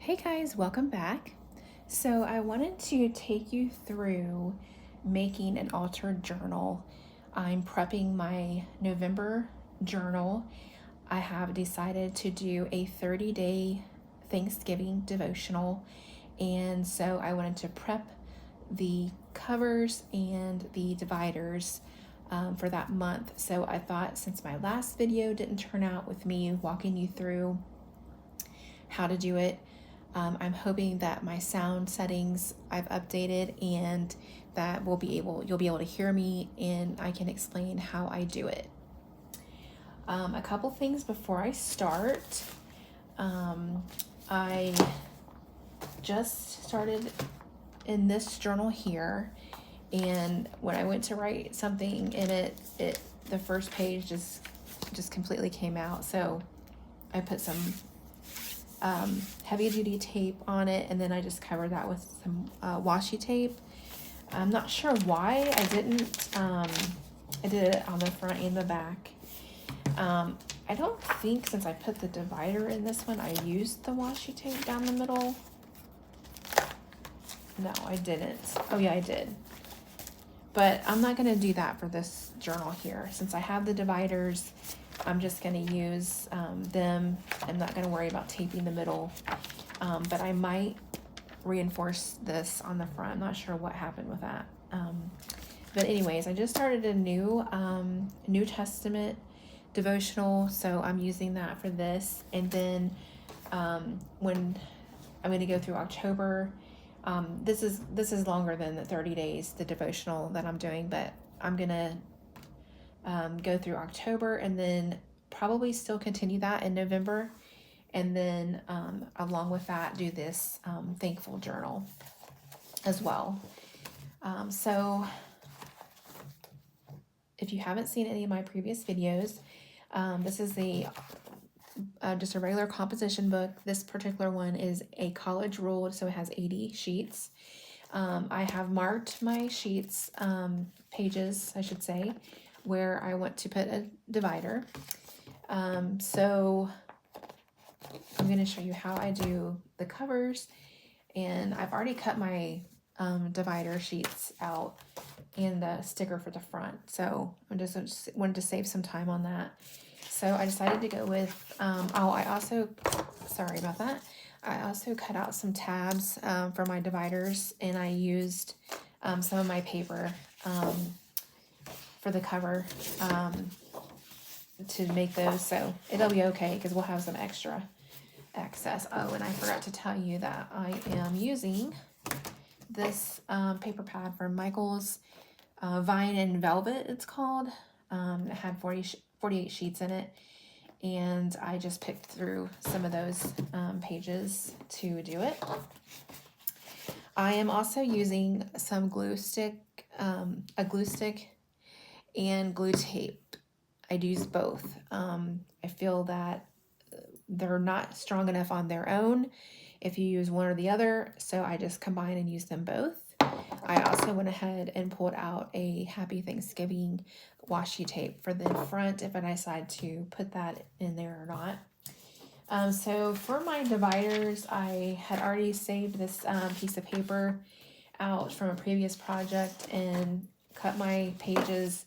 Hey guys, welcome back. So I wanted to take you through making an altered journal. I'm prepping my November journal. I have decided to do a 30-day Thanksgiving devotional, and so I wanted to prep the covers and the dividers for that month. So I thought, since my last video didn't turn out with me walking you through how to do it, I'm hoping that my sound settings I've updated and that you'll be able to hear me and I can explain how I do it. A couple things before I start. I just started in this journal here, and when I went to write something in it, the first page just completely came out. So I put some heavy duty tape on it, and then I just covered that with some washi tape. I'm not sure why I didn't. I did it on the front and the back. I don't think, since I put the divider in this one, I used the washi tape down the middle. No, I didn't. Oh yeah, I did. But I'm not going to do that for this journal here. Since I have the dividers, I'm just going to use them. I'm not going to worry about taping the middle, but I might reinforce this on the front. I'm not sure what happened with that. But anyways, I just started a new New Testament devotional, so I'm using that for this. And then when I'm going to go through October, this is longer than the 30 days, the devotional that I'm doing, but I'm going to go through October and then probably still continue that in November. And then along with that, do this thankful journal as well. So if you haven't seen any of my previous videos, this is just a regular composition book. This particular one is a college ruled, so it has 80 sheets. I have marked my sheets, pages, I should say, where I want to put a divider. So I'm going to show you how I do the covers, and I've already cut my divider sheets out and the sticker for the front. So I just wanted to save some time on that. So I decided to go with, sorry about that. I also cut out some tabs for my dividers, and I used some of my paper for the cover to make those. So it'll be okay because we'll have some extra excess. Oh, and I forgot to tell you that I am using this paper pad from Michael's, Vine and Velvet, it's called. It had 48 sheets in it, and I just picked through some of those pages to do it. I am also using some glue stick, a glue stick and glue tape. I'd use both. I feel that they're not strong enough on their own if you use one or the other, so I just combine and use them both. I also went ahead and pulled out a Happy Thanksgiving washi tape for the front if I decide to put that in there or not. So for my dividers, I had already saved this piece of paper out from a previous project and cut my pages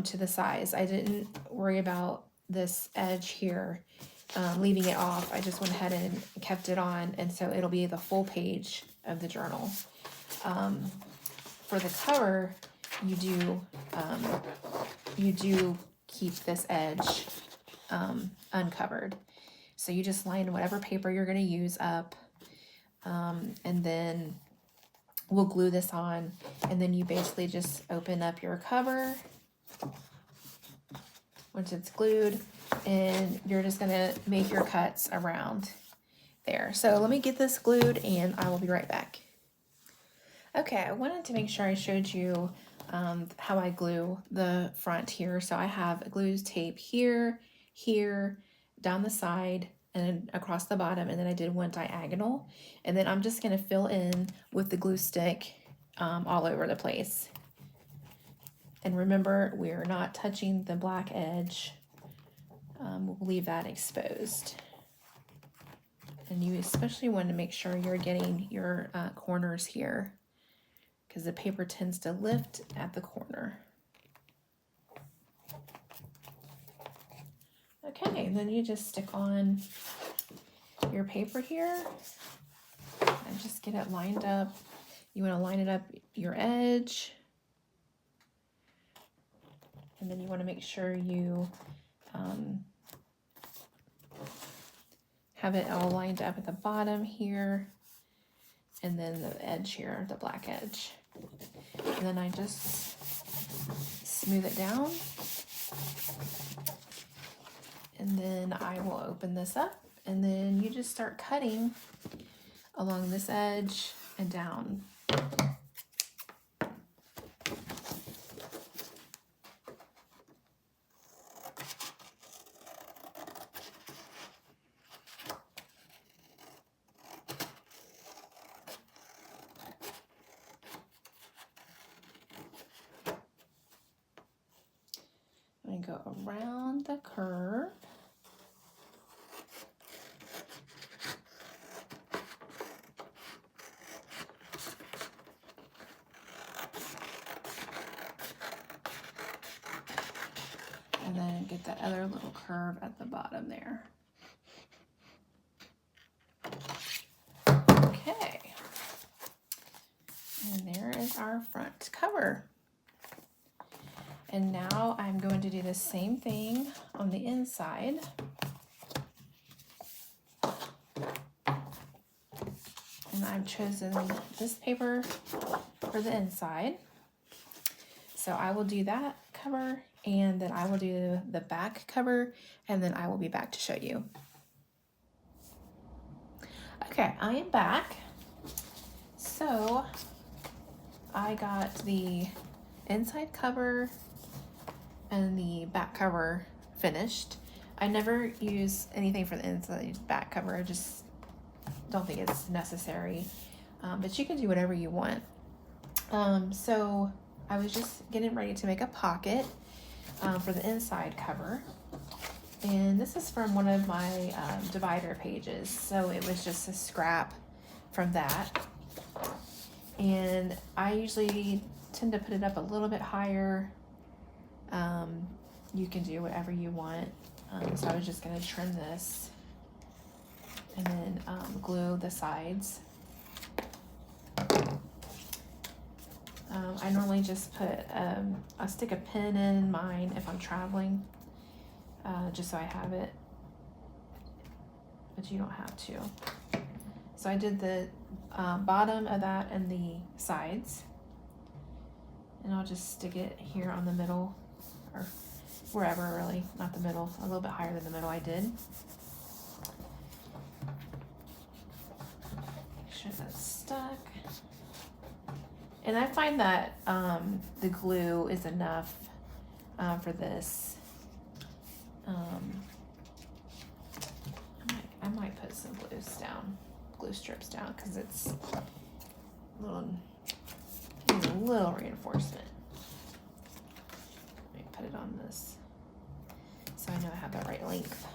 to the size. I didn't worry about this edge here, leaving it off. I just went ahead and kept it on, and so it'll be the full page of the journal. For the cover, you do keep this edge uncovered. So you just line whatever paper you're going to use up, and then we'll glue this on, and then you basically just open up your cover once it's glued, and you're just going to make your cuts around there. So let me get this glued, and I will be right back. Okay, I wanted to make sure I showed you how I glue the front here. So I have glue tape here, here, down the side, and across the bottom, and then I did one diagonal. And then I'm just going to fill in with the glue stick all over the place. And remember, we're not touching the black edge. We'll leave that exposed. And you especially want to make sure you're getting your corners here, because the paper tends to lift at the corner. Okay, and then you just stick on your paper here and just get it lined up. You want to line it up your edge, and then you want to make sure you have it all lined up at the bottom here, and then the edge here, the black edge. And then I just smooth it down, and then I will open this up, and then you just start cutting along this edge and down. I'm going to go around the curve. And then get that other little curve at the bottom there. Okay. And there is our front cover. And now I'm going to do the same thing on the inside. And I've chosen this paper for the inside. So I will do that cover, and then I will do the back cover, and then I will be back to show you. Okay, I am back. So I got the inside cover and the back cover finished. I never use anything for the inside back cover. I just don't think it's necessary, but you can do whatever you want. So I was just getting ready to make a pocket for the inside cover, and this is from one of my divider pages, so it was just a scrap from that. And I usually tend to put it up a little bit higher. You can do whatever you want. So I was just going to trim this and then glue the sides. I normally just put, I stick a pin in mine if I'm traveling, just so I have it, but you don't have to. So I did the bottom of that and the sides, and I'll just stick it here on the middle, or wherever really, not the middle, a little bit higher than the middle I did. Make sure that's stuck. And I find that the glue is enough for this. I might put some glue strips down, because it's needs a little reinforcement. Let me put it on this so I know I have the right length.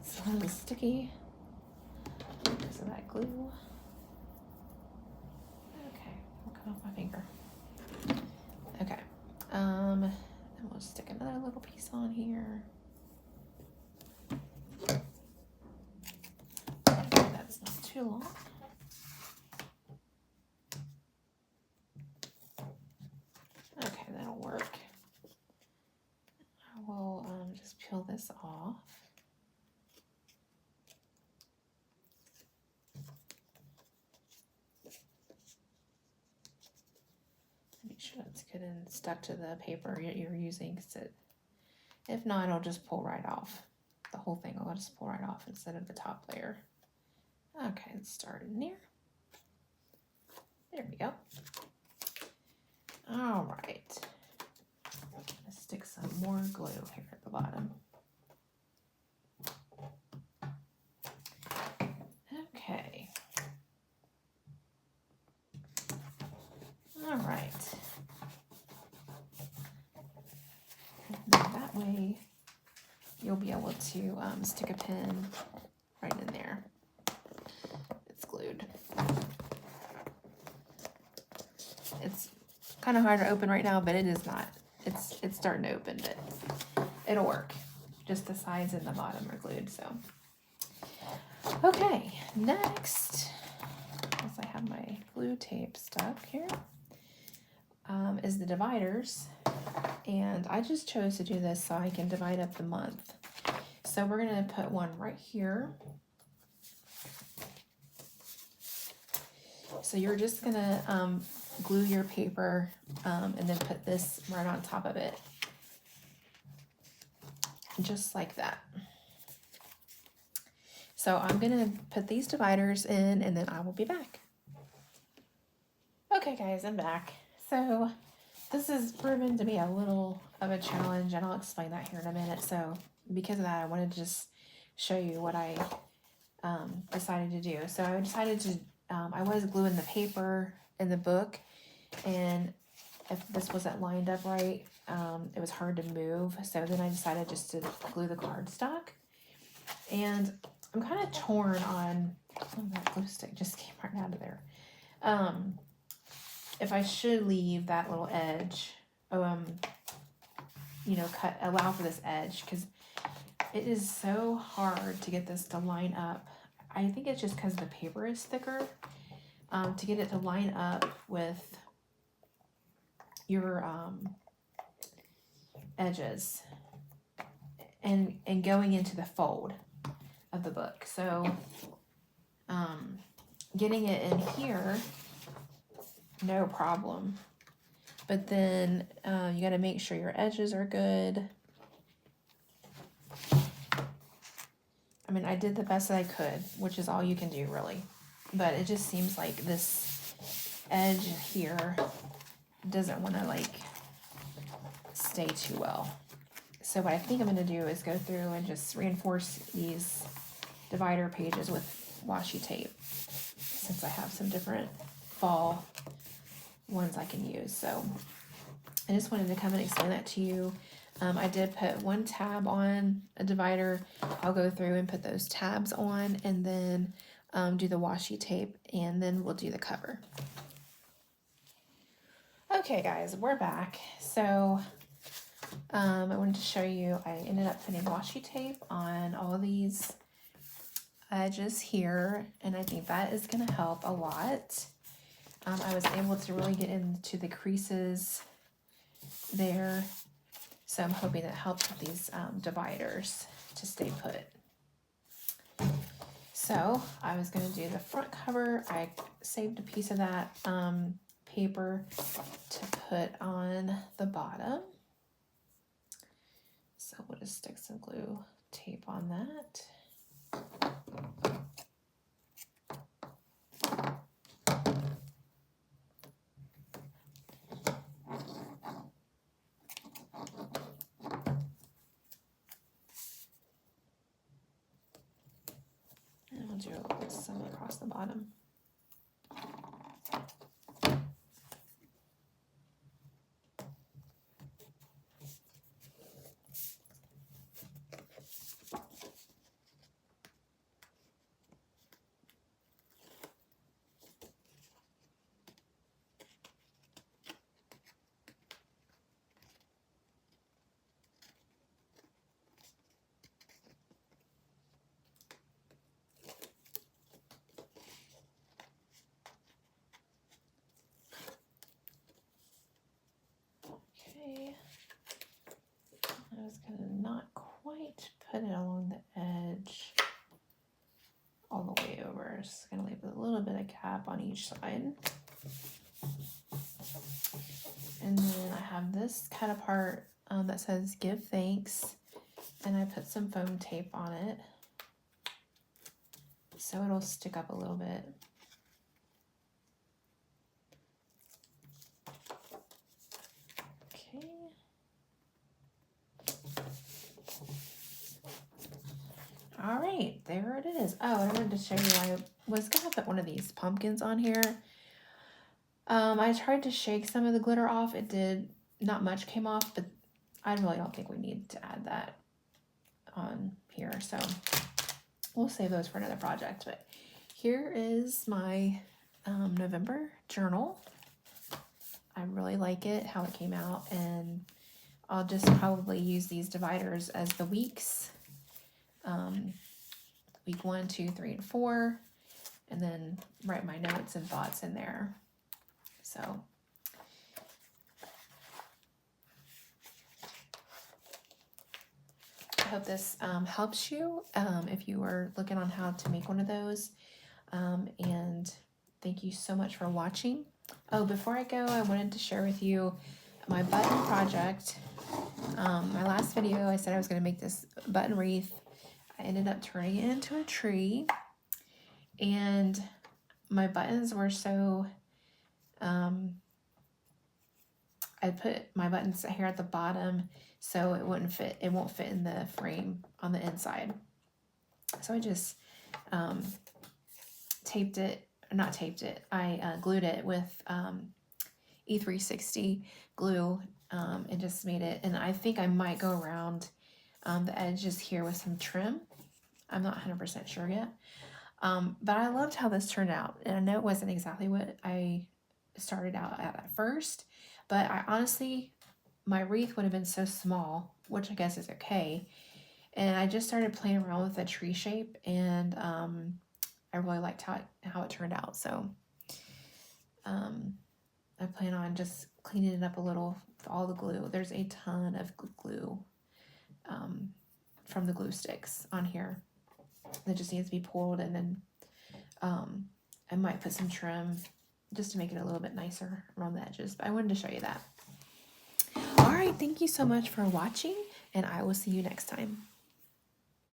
It's a little sticky because of that glue. Okay, I'll cut off my finger. Okay, and we'll stick another little piece on here. That's not too long. Okay, that'll work. I will just peel this off. Make sure that's good and stuck to the paper you're using, because if not, it'll just pull right off. The whole thing will just pull right off instead of the top layer. Okay, let's start in there. There we go. All right. Let's stick some more glue here at the bottom. Okay. All right. way you'll be able to stick a pin right in there. It's glued. It's kind of hard to open right now, but it is not. It's starting to open, but it'll work. Just the sides and the bottom are glued, so. Okay, next, as I have my glue tape stuck here, is the dividers. And I just chose to do this so I can divide up the month. So we're going to put one right here. So you're just going to glue your paper and then put this right on top of it. Just like that. So I'm going to put these dividers in and then I will be back. Okay guys, I'm back. So this has proven to be a little of a challenge, and I'll explain that here in a minute. So because of that, I wanted to just show you what I decided to do. So I decided to, I was gluing the paper in the book, and if this wasn't lined up right, it was hard to move. So then I decided just to glue the cardstock. And I'm kind of torn on, oh, that glue stick just came right out of there. If I should leave that little edge, you know, allow for this edge, because it is so hard to get this to line up. I think it's just because the paper is thicker, to get it to line up with your edges and going into the fold of the book. So getting it in here, no problem. But then you got to make sure your edges are good. I mean, I did the best that I could, which is all you can do, really. But it just seems like this edge here doesn't want to, like, stay too well. So what I think I'm going to do is go through and just reinforce these divider pages with washi tape, since I have some different fall ones I can use. So I just wanted to come and explain that to you. I did put one tab on a divider. I'll go through and put those tabs on, and then do the washi tape, and then we'll do the cover. Okay guys, we're back. So I wanted to show you, I ended up putting washi tape on all these edges here, and I think that is going to help a lot. I was able to really get into the creases there, so I'm hoping that helps with these dividers to stay put. So I was going to do the front cover. I saved a piece of that paper to put on the bottom. So we'll just stick some glue tape on that. And we'll do some across the bottom. I was going to not quite put it along the edge all the way over. Just going to leave a little bit of gap on each side. And then I have this cut apart that says give thanks, and I put some foam tape on it so it'll stick up a little bit. All right, there it is. Oh, and I wanted to show you, I was gonna put one of these pumpkins on here. I tried to shake some of the glitter off. It did, not much came off, but I really don't think we need to add that on here, so we'll save those for another project. But here is my November journal. I really like it, how it came out, and I'll just probably use these dividers as the weeks. Week 1, 2, 3, and 4, and then write my notes and thoughts in there. So I hope this helps you if you are looking on how to make one of those. And thank you so much for watching. Oh, before I go, I wanted to share with you my button project. My last video, I said I was going to make this button wreath. I ended up turning it into a tree, and my buttons were so, I put my buttons here at the bottom so it won't fit in the frame on the inside. So I just I glued it with E360 glue and just made it, and I think I might go around the edges here with some trim. I'm not 100% sure yet. But I loved how this turned out, and I know it wasn't exactly what I started out at first, but I honestly, my wreath would have been so small, which I guess is okay, and I just started playing around with the tree shape, and I really liked how it turned out. So I plan on just cleaning it up a little with all the glue. There's a ton of glue from the glue sticks on here that just needs to be pulled, and then I might put some trim just to make it a little bit nicer around the edges, but I wanted to show you that. All right, thank you so much for watching, and I will see you next time.